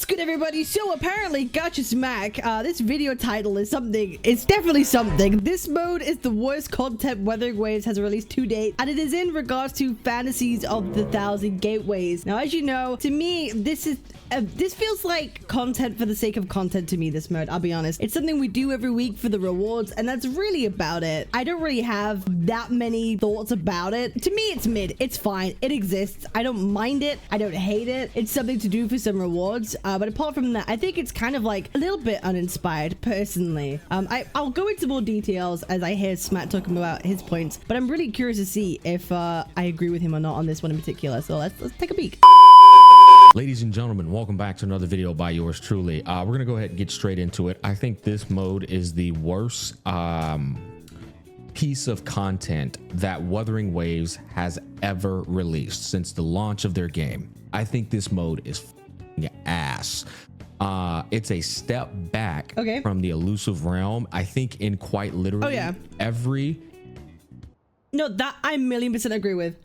good, everybody? So apparently Gacha Smack, this video title is something. It's definitely something. This mode is the worst content Wuthering Waves has released to date, and it is in regards to fantasies of the 1,000 gateways. Now, as you know, to me, this feels like content for the sake of content to me, this mode. I'll be honest. It's something we do every week for the rewards, and that's really about it. I don't really have that many thoughts about it. To me, it's mid. It's fine. It exists. I don't mind it. I don't hate it. It's something to do for some rewards. But apart from that, I think it's kind of like a little bit uninspired, personally. I'll go into more details as I hear Smack talking about his points, but I'm really curious to see if I agree with him or not on this one in particular. So let's take a peek. Ladies and gentlemen, welcome back to another video by yours truly. We're gonna go ahead and get straight into it. I think this mode is the worst piece of content that Wuthering Waves has ever released since the launch of their game. I think this mode is ass. It's a step back from the Elusive realm. I think in quite literally every... No, that I 1,000,000% agree with.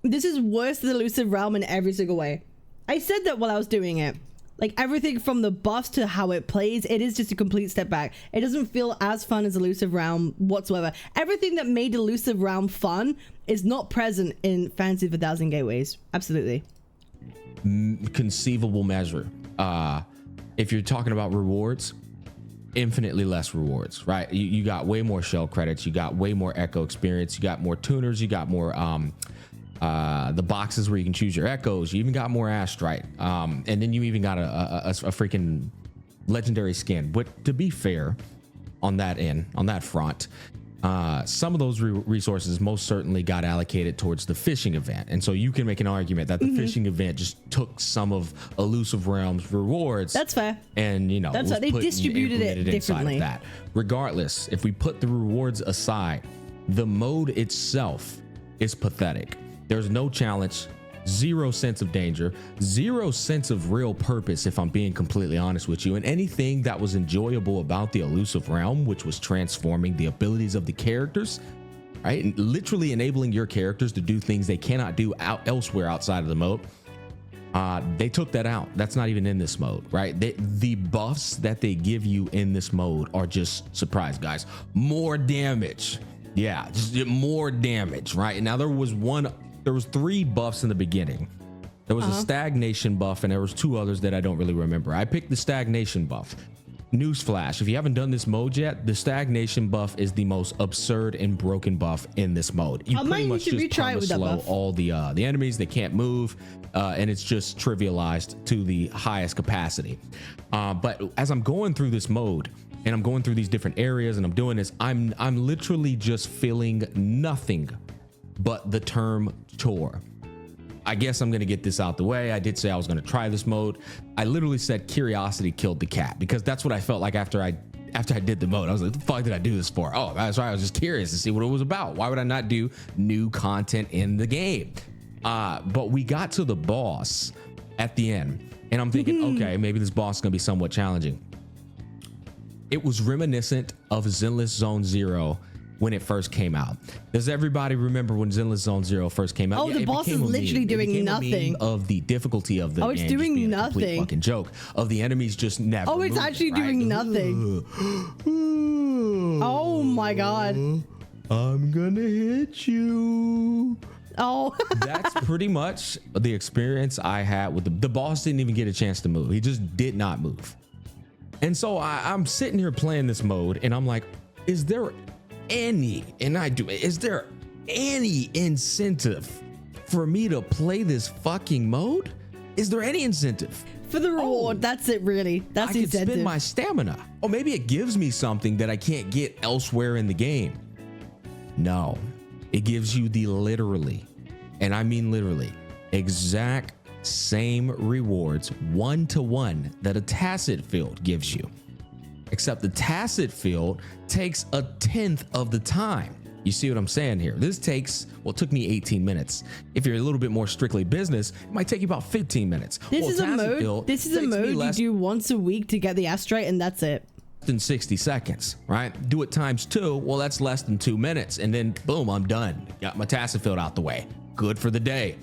This is worse than the Elusive realm in every single way. I said that while I was doing it. Like, everything from the buffs to how it plays, it is just a complete step back. It doesn't feel as fun as Elusive realm whatsoever. Everything that made Elusive realm fun is not present in Fantasy of 1,000 Gateways. Absolutely. Conceivable measure. If you're talking about rewards, infinitely less rewards, right? You got way more shell credits, you got way more echo experience, you got more tuners, you got more the boxes where you can choose your echoes, you even got more astrite, and then you even got a freaking legendary skin. But to be fair, on that front, some of those resources most certainly got allocated towards the fishing event, and so you can make an argument that the fishing event just took some of Elusive Realm's rewards. That's fair. And you know, that's how they distributed it differently. That, regardless, if we put the rewards aside, the mode itself is pathetic. There's no challenge, zero sense of danger, zero sense of real purpose, if I'm being completely honest with you. And anything that was enjoyable about the Elusive realm, which was transforming the abilities of the characters, right? And literally enabling your characters to do things they cannot do elsewhere outside of the mode. They took that out. That's not even in this mode, right? The buffs that they give you in this mode are just, surprise guys, more damage. Yeah, just more damage, right? Now there was 3 buffs in the beginning. There was a stagnation buff, and there was 2 others that I don't really remember. I picked the stagnation buff. Newsflash, if you haven't done this mode yet, the stagnation buff is the most absurd and broken buff in this mode. You pretty much just slow all the enemies. They can't move, and it's just trivialized to the highest capacity. But as I'm going through this mode, and I'm going through these different areas, and I'm doing this, I'm literally just feeling nothing but the term chore. I guess I'm gonna get this out the way. I did say I was gonna try this mode. I literally said curiosity killed the cat, because that's what I felt like after I did the mode. I was like, the fuck did I do this for? Oh, that's right. I was just curious to see what it was about. Why would I not do new content in the game? But we got to the boss at the end, and I'm thinking, okay, maybe this boss is gonna be somewhat challenging. It was reminiscent of Zenless Zone Zero when it first came out. Does everybody remember when Zenless Zone Zero first came out? Oh, the boss is literally doing nothing. Of the difficulty of the game. Oh, it's doing nothing. Fucking joke of the enemies just never. Oh, it's actually doing nothing. Oh my god. I'm gonna hit you. Oh. That's pretty much the experience I had with the boss. Didn't even get a chance to move. He just did not move. And so I'm sitting here playing this mode, and I'm like, is there any incentive for me to play this fucking mode? Is there any incentive? For the reward, that's it really. That's the incentive. I can spend my stamina. Or maybe it gives me something that I can't get elsewhere in the game. No, it gives you the literally, and I mean literally, exact same rewards 1-to-1 that a Tacet field gives you, except the Tacet field takes 1/10 of the time. You see what I'm saying here? This takes, well, it took me 18 minutes. If you're a little bit more strictly business, it might take you about 15 minutes. This is a mode you do once a week to get the astrite, and that's it. Than 60 seconds, right? Do it times 2. Well, that's less than 2 minutes, and then boom, I'm done. Got my Tacet field out the way. Good for the day.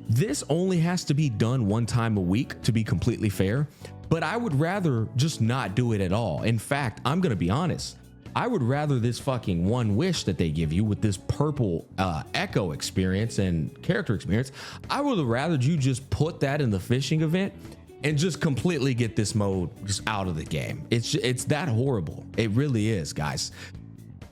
This only has to be done one time a week to be completely fair, but I would rather just not do it at all. In fact, I'm gonna be honest. I would rather this fucking one wish that they give you with this purple echo experience and character experience. I would have rather you just put that in the fishing event and just completely get this mode just out of the game. It's that horrible. It really is, guys.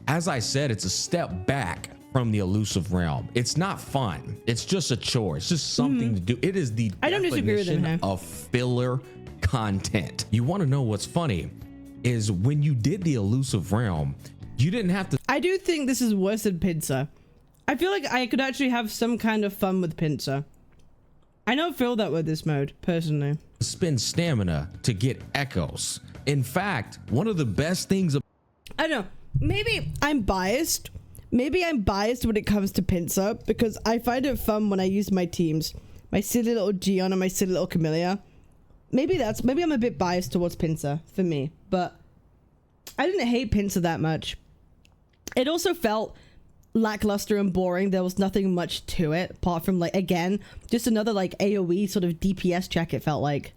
As I said, it's a step back from the elusive realm. It's not fun. It's just a chore. It's just something to do. It is the definition of filler content. You want to know what's funny is when you did the elusive realm, you didn't have to. I do think this is worse than Pincer. I feel like I could actually have some kind of fun with Pincer. I don't feel that with this mode, personally. Spend stamina to get echoes. In fact, one of the best things. I don't know. Maybe I'm biased. Maybe I'm biased when it comes to Pincer because I find it fun when I use my teams. My silly little Gion and my silly little Camellia. Maybe I'm a bit biased towards Pincer for me, but I didn't hate Pincer that much. It also felt lackluster and boring. There was nothing much to it apart from, like, again, just another like AoE sort of DPS check. It felt like.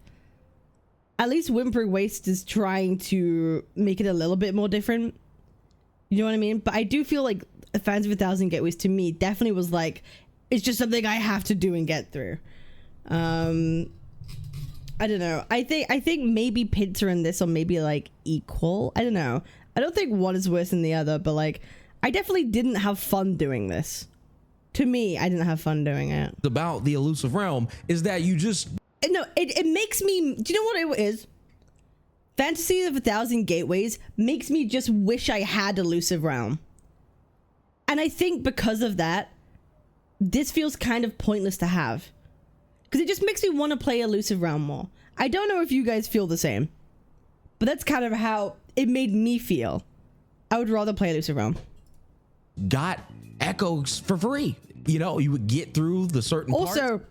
At least Whimpering Waste is trying to make it a little bit more different. You know what I mean? But I do feel like Fans of 1,000 Gateways to me definitely was like, it's just something I have to do and get through. I don't know. I think maybe Pincer and this are maybe like equal. I don't know. I don't think one is worse than the other, but like I definitely didn't have fun doing this. To me, I didn't have fun doing it. About the elusive realm is that you just no. It makes me. Do you know what it is? Fantasy of 1,000 Gateways makes me just wish I had elusive realm, and I think because of that, this feels kind of pointless to have. Because it just makes me want to play Elusive Realm more. I don't know if you guys feel the same. But that's kind of how it made me feel. I would rather play Elusive Realm. Got echoes for free. You know, you would get through the certain also, parts.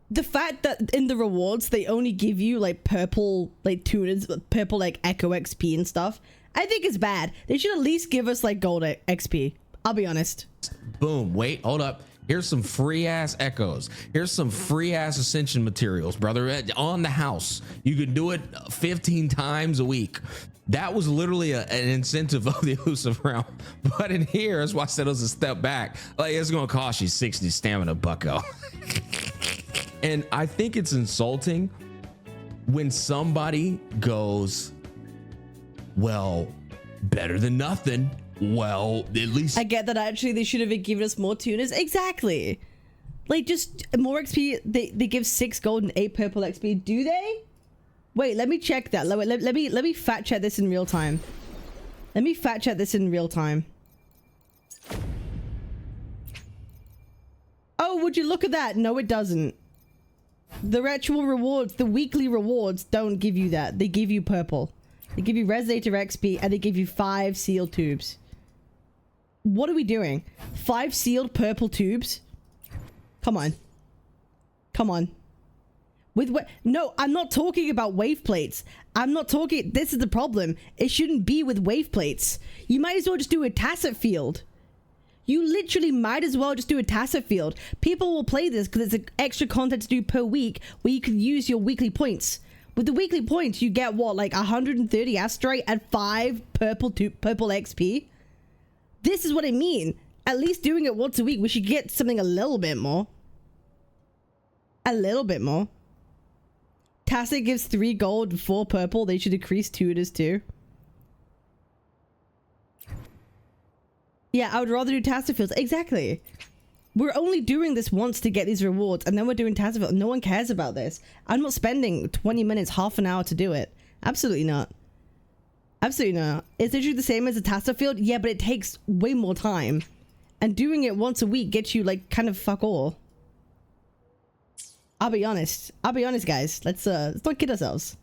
The fact that in the rewards, they only give you like purple, like tuners, purple like echo XP and stuff. I think it's bad. They should at least give us like gold XP. I'll be honest. Boom. Wait, hold up. Here's some free ass echoes. Here's some free ass ascension materials, brother, on the house. You can do it 15 times a week. That was literally an incentive of the elusive realm. But in here, that's why I said it was a step back. Like, it's going to cost you 60 stamina, bucko. And I think it's insulting when somebody goes, well, better than nothing. Well, at least I get that actually they should have given us more tuners. Exactly. Like just more XP. They give 6 gold and 8 purple XP. Do they? Wait, let me check that. Let me fact check this in real time. Let me fact check this in real time. Oh, would you look at that? No, it doesn't. The ritual rewards, the weekly rewards don't give you that. They give you purple. They give you Resonator XP and they give you 5 sealed tubes. What are we doing? 5 sealed purple tubes? Come on. Come on. With what? No, I'm not talking about wave plates. I'm not talking. This is the problem. It shouldn't be with wave plates. You might as well just do a Tacet field. You literally might as well just do a Tacet field. People will play this because it's extra content to do per week where you can use your weekly points. With the weekly points, you get what, like 130 asteroid and 5 purple XP? This is what I mean. At least doing it once a week, we should get something a little bit more. A little bit more. Tacet gives 3 gold and 4 purple. They should increase tutors too. Yeah, I would rather do Tacet fields. Exactly. We're only doing this once to get these rewards, and then we're doing Tacet fields. No one cares about this. I'm not spending 20 minutes, half an hour to do it. Absolutely not. Absolutely not. It's literally the same as a Tacet field. Yeah, but it takes way more time. And doing it once a week gets you, like, kind of fuck all. I'll be honest. I'll be honest, guys. Let's not kid ourselves.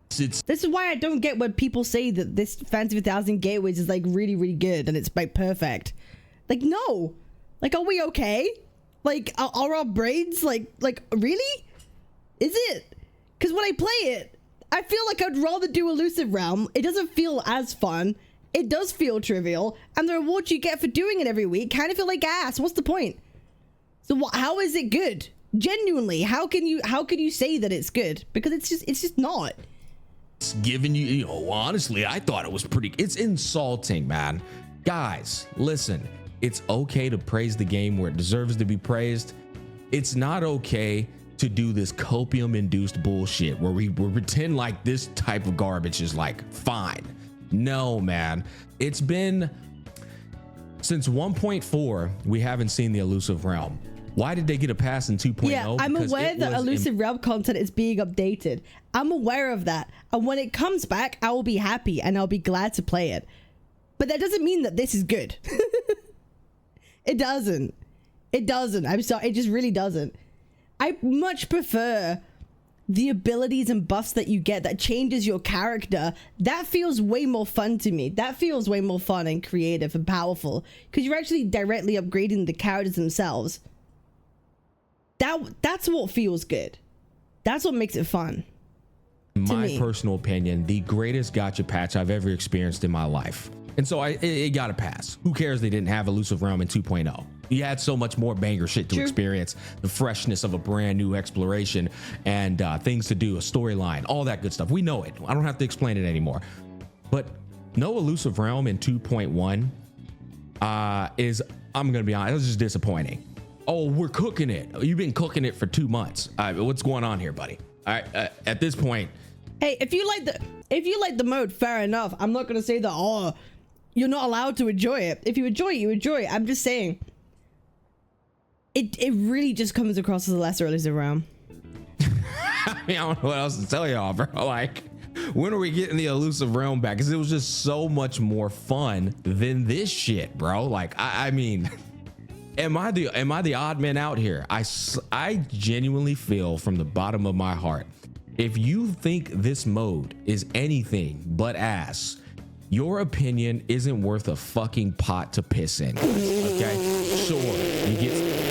This is why I don't get when people say that this Fantasy 1000 Gateways is, like, really, really good and it's, like, perfect. Like, no. Like, are we okay? Like, are our brains, like, really? Is it? Because when I play it, I feel like I'd rather do Elusive Realm. It doesn't feel as fun. It does feel trivial. And the rewards you get for doing it every week kind of feel like ass. What's the point? So how is it good? Genuinely, how can you say that it's good? Because it's just not. It's giving you, you know, honestly, I thought it was pretty. It's insulting, man. Guys, listen, it's okay to praise the game where it deserves to be praised. It's not okay to do this copium induced bullshit where we pretend like this type of garbage is like fine. No, man. It's been since 1.4 we haven't seen the Elusive Realm. Why did they get a pass in 2.0? Yeah, I'm aware that Elusive Realm content is being updated. I'm aware of that. And when it comes back, I will be happy and I'll be glad to play it. But that doesn't mean that this is good. It doesn't. It doesn't. I'm sorry. It just really doesn't. I much prefer the abilities and buffs that you get that changes your character. That feels way more fun to me. That feels way more fun and creative and powerful because you're actually directly upgrading the characters themselves. That's what feels good. That's what makes it fun. My personal opinion, the greatest gacha patch I've ever experienced in my life. And so it got a pass. Who cares they didn't have Elusive Realm in 2.0? You had so much more banger shit to experience, the freshness of a brand new exploration and things to do, a storyline, all that good stuff. We know it. I don't have to explain it anymore. But no Elusive Realm in 2.1 is, I'm going to be honest, it was just disappointing. Oh, we're cooking it. You've been cooking it for 2 months. What's going on here, buddy? All right, at this point. Hey, if you like the mode, fair enough. I'm not going to say that, oh, you're not allowed to enjoy it. If you enjoy it, you enjoy it. I'm just saying it really just comes across as a lesser Elusive Realm. I mean, I don't know what else to tell y'all, bro. Like, when are we getting the Elusive Realm back? Because it was just so much more fun than this shit, bro. Like, I mean, am I the odd man out here? I genuinely feel from the bottom of my heart, if you think this mode is anything but ass, your opinion isn't worth a fucking pot to piss in. Okay, sure, you get.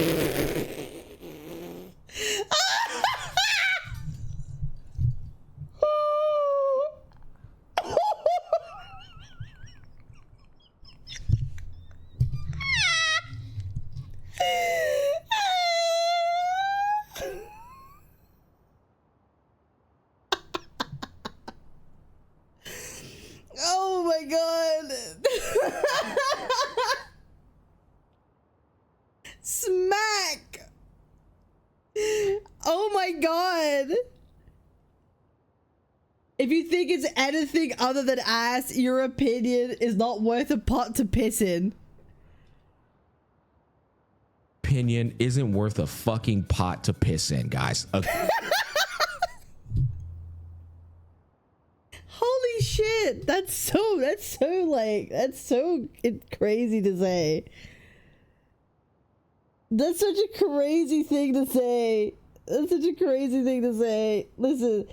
Oh my god. Smack. Oh my god. If you think it's anything other than ass, your opinion is not worth a pot to piss in. Opinion isn't worth a fucking pot to piss in, guys. Okay. Holy shit, that's so crazy to say. That's such a crazy thing to say. That's such a crazy thing to say. Listen,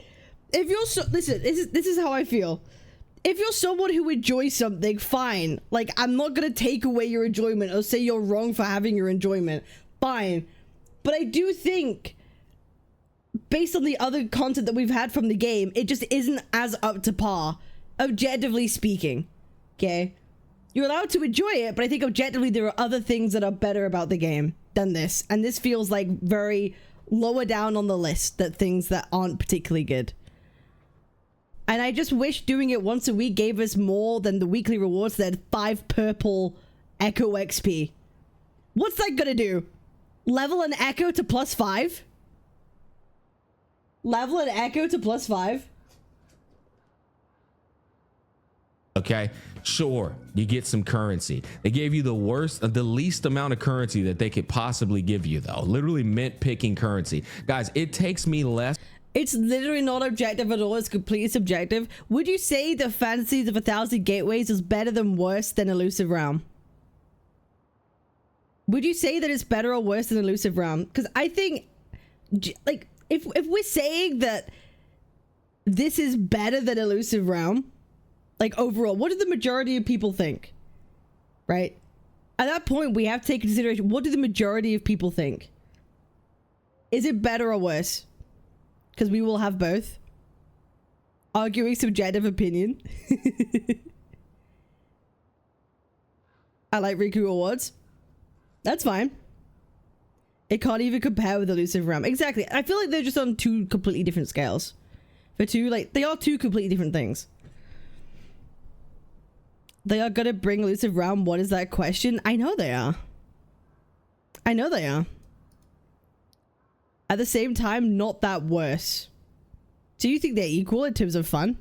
if you're this is how I feel. If you're someone who enjoys something, fine. Like, I'm not gonna take away your enjoyment or say you're wrong for having your enjoyment. Fine. But I do think, based on the other content that we've had from the game, it just isn't as up to par, objectively speaking. Okay? You're allowed to enjoy it, but I think objectively there are other things that are better about the game than this. And this feels like very lower down on the list, that things that aren't particularly good. And I just wish doing it once a week gave us more than the weekly rewards that had 5 purple Echo XP. What's that gonna do? Level an Echo to +5? Level an Echo to +5? Okay, sure, you get some currency. They gave you the least amount of currency that they could possibly give you, though. Literally mint picking currency. Guys, it takes me less. It's literally not objective at all. It's completely subjective. Would you say the Fantasies of 1,000 Gateways is better than worse than Elusive Realm? Would you say that it's better or worse than Elusive Realm? Because I think, like, if we're saying that this is better than Elusive Realm, like, overall, what do the majority of people think? Right? At that point, we have to take into consideration, what do the majority of people think? Is it better or worse? Because we will have both. Arguing subjective opinion. I like Riku Awards. That's fine. It can't even compare with Elusive Realm. Exactly. I feel like they're just on two completely different scales. For two, like, they are two completely different things. They are gonna bring Elusive Realm. What is that question? I know they are. I know they are. At the same time, not that worse. Do you think they're equal in terms of fun?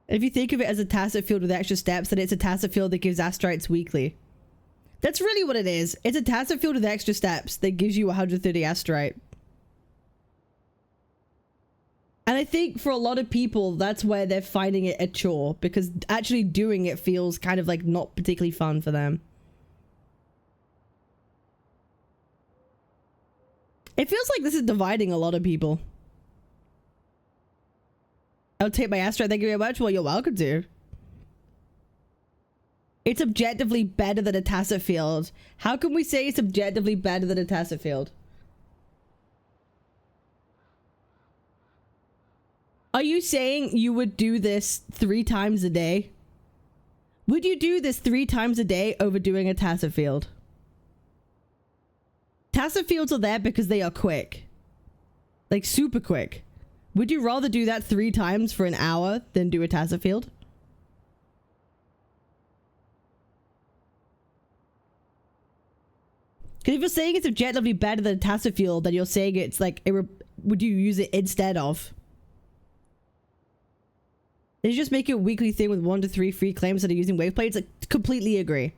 If you think of it as a Tacet field with extra steps, then it's a Tacet field that gives Astrites weekly. That's really what it is. It's a Tacet field with extra steps that gives you 130 Astrite. And I think for a lot of people, that's where they're finding it a chore, because actually doing it feels kind of like not particularly fun for them. It feels like this is dividing a lot of people. I'll take my Astrite, thank you very much. Well, you're welcome to. It's objectively better than a Tacet field. How can we say it's objectively better than a Tacet field? Are you saying you would do this 3 times a day? Would you do this 3 times a day over doing a Tacet field? Tacet fields are there because they are quick. Like super quick. Would you rather do that 3 times for an hour than do a Tacet field? Because if you're saying it's objectively better than a Tacet field, then you're saying it's like, would you use it instead of? Did you just make it a weekly thing with 1 to 3 free claims that are using wave plates? Like, completely agree.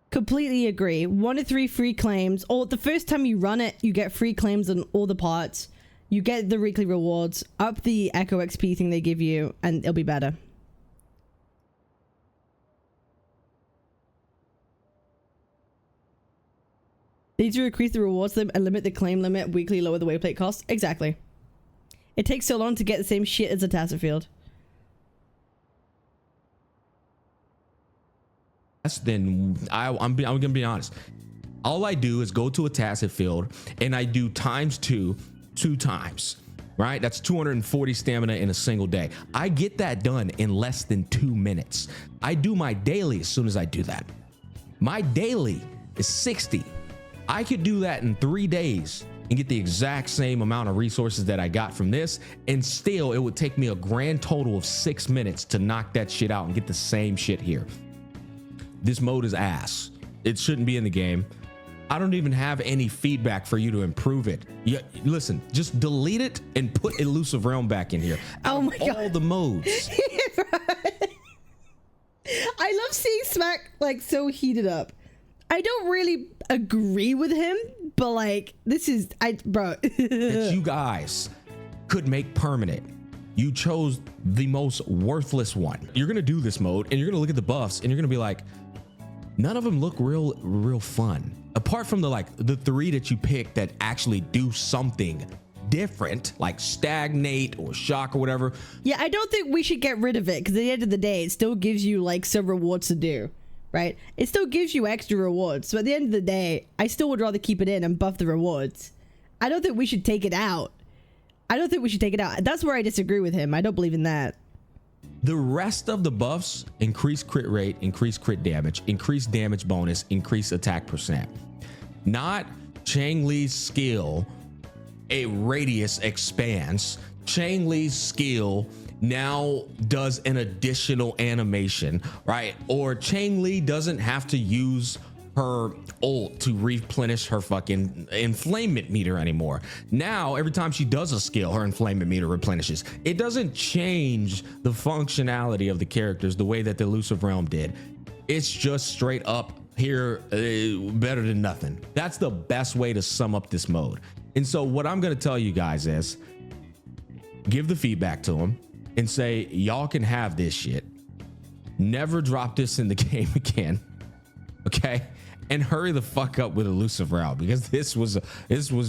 Completely agree. 1 to 3 free claims. Or the first time you run it, you get free claims on all the parts. You get the weekly rewards. Up the Echo XP thing they give you, and it'll be better. They need to increase the rewards limit and limit the claim limit. Weekly lower the wave plate cost. Exactly. It takes so long to get the same shit as a Tacet field. Then I'm gonna be honest. All I do is go to a Tacet field and I do ×2 times, right? That's 240 stamina in a single day. I get that done in less than 2 minutes. I do my daily as soon as I do that. My daily is 60. I could do that in 3 days and get the exact same amount of resources that I got from this, and still it would take me a grand total of 6 minutes to knock that shit out and get the same shit here. This mode is ass. It shouldn't be in the game. I don't even have any feedback for you to improve it. Yeah, listen, just delete it and put Elusive Realm back in here. Oh my god. All the modes. I love seeing Smack like so heated up. I don't really agree with him, but like this is bro. That you guys could make permanent. You chose the most worthless one. You're gonna do this mode and you're gonna look at the buffs and you're gonna be like, none of them look real fun. Apart from the 3 that you picked that actually do something different, like stagnate or shock or whatever. Yeah, I don't think we should get rid of it, because at the end of the day, it still gives you like some rewards to do, right? It still gives you extra rewards. So at the end of the day, I still would rather keep it in and buff the rewards. I don't think we should take it out. I don't think we should take it out. That's where I disagree with him. I don't believe in that. The rest of the buffs: increase crit rate, increase crit damage, increase damage bonus, increase attack %. Not Chang Li's skill, a radius expands. Chang Li's skill now does an additional animation, right? Or Chang Li doesn't have to use her ult to replenish her fucking inflamement meter anymore. Now every time she does a skill, her inflamement meter replenishes. It doesn't change the functionality of the characters the way that the Elusive Realm did. It's just straight up here, better than nothing. That's the best way to sum up this mode. And so what I'm gonna tell you guys is, give the feedback to them and say, y'all can have this shit. Never drop this in the game again, okay? And hurry the fuck up with Elusive Realm, because this was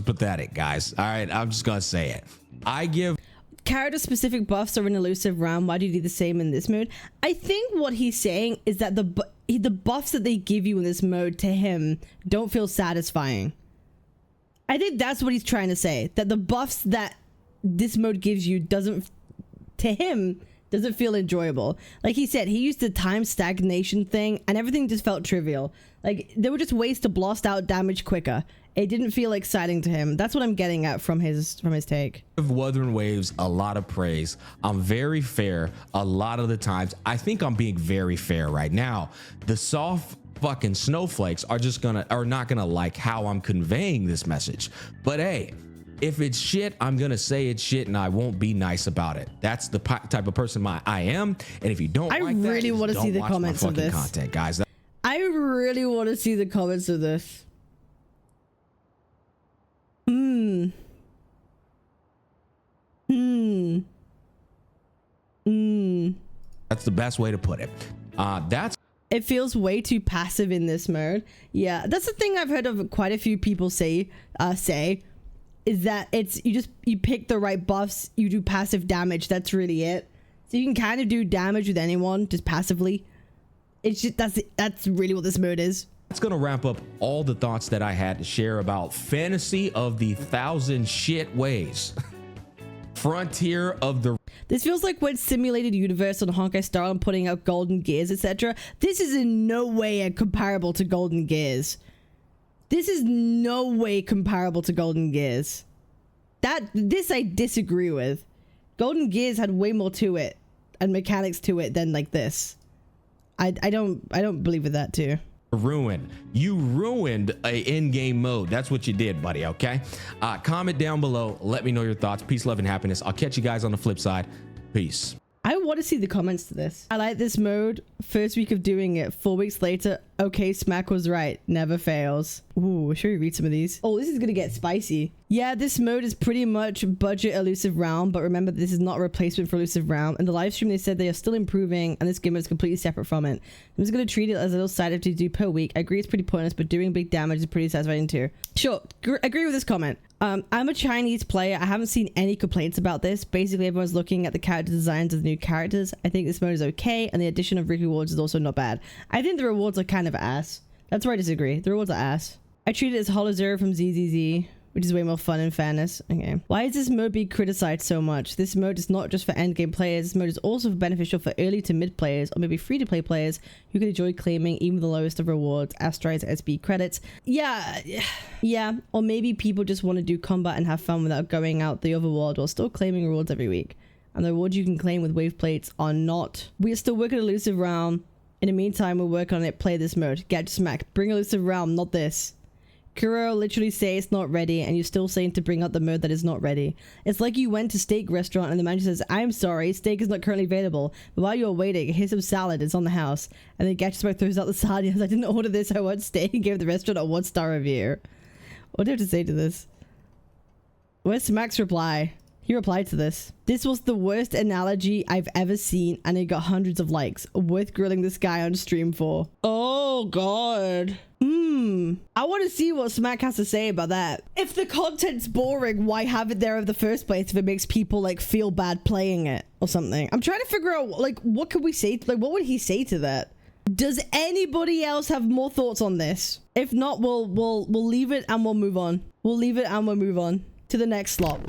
pathetic, guys. All right, I'm just gonna say it. I give character specific buffs are in Elusive Realm. Why do you do the same in this mode? I think what he's saying is that the buffs that they give you in this mode to him don't feel satisfying. I think that's what he's trying to say, that the buffs that this mode gives you to him Doesn't feel enjoyable. Like he said, he used the time stagnation thing and everything just felt trivial. Like there were just ways to blast out damage quicker. It didn't feel exciting to him. That's what I'm getting at from his take. Wuthering Waves, a lot of praise. I'm very fair a lot of the times. I think I'm being very fair right now. The soft fucking snowflakes are not gonna like how I'm conveying this message. But hey, if it's shit, I'm gonna say it's shit and I won't be nice about it. That's the type of person I am. And if you don't I like really that, want to see the watch comments my of fucking this content, guys. I really want to see the comments of this. That's the best way to put it. It feels way too passive in this mode. Yeah, that's the thing I've heard of quite a few people say is that it's you pick the right buffs, you do passive damage. That's really it. So you can kind of do damage with anyone just passively. It's just that's really what this mode is. That's gonna wrap up all the thoughts that I had to share about Fantasy of the Thousand Shit Ways. Frontier of the... This feels like when Simulated Universe on Honkai Star and putting out Golden Gears, etc. This is in no way comparable to Golden Gears. This is no way comparable to Golden Gears. This I disagree with. Golden Gears had way more to it and mechanics to it than like this. I don't believe in that too. You ruined a in-game mode. That's what you did, buddy. Okay, comment down below, let me know your thoughts. Peace, love, and happiness. I'll catch you guys on the flip side. Peace. I want to see the comments to this. I like this mode. First week of doing it, 4 weeks later, okay, Smack was right, never fails. Ooh, should we read some of these? Oh, this is gonna get spicy. Yeah, this mode is pretty much budget Elusive Realm, but remember this is not a replacement for Elusive Realm. In the live stream they said they are still improving and this game is completely separate from it. I'm just gonna treat it as a little side up to do per week. I agree it's pretty pointless, but doing big damage is pretty satisfying too. Sure, agree with this comment. I'm a Chinese player. I haven't seen any complaints about this. Basically everyone's looking at the character designs of the new characters. I think this mode is okay, and the addition of rewards is also not bad. I think the rewards are kind of ass. That's where I disagree. The rewards are ass. I treat it as Hollow Zero from ZZZ, which is way more fun and fairness. Okay. Why is this mode being criticized so much? This mode is not just for endgame players. This mode is also beneficial for early to mid players, or maybe free-to-play players who can enjoy claiming even the lowest of rewards, Astrides, SB credits. Yeah. Or maybe people just want to do combat and have fun without going out the overworld while still claiming rewards every week. And the rewards you can claim with wave plates are not. We are still working Elusive Realm. In the meantime, we'll work on it. Play this mode. Gacha Smack. Bring Elusive Realm, not this. Kuro literally say it's not ready and you're still saying to bring out the mode that is not ready. It's like you went to steak restaurant and the manager says, I'm sorry, steak is not currently available. But while you're waiting, here's some salad, it's on the house. And then Gacha Smack throws out the salad and says, I didn't order this, I want steak, and gave the restaurant a 1-star review. What do I have to say to this? Where's Smack's reply? He replied to this. This was the worst analogy I've ever seen and it got hundreds of likes. Worth grilling this guy on stream for. Oh god. I want to see what Smack has to say about that. If the content's boring, why have it there in the first place if it makes people like feel bad playing it or something? I'm trying to figure out like what could we say, like what would he say to that? Does anybody else have more thoughts on this? If not, we'll leave it and we'll move on. We'll leave it and we'll move on to the next slot.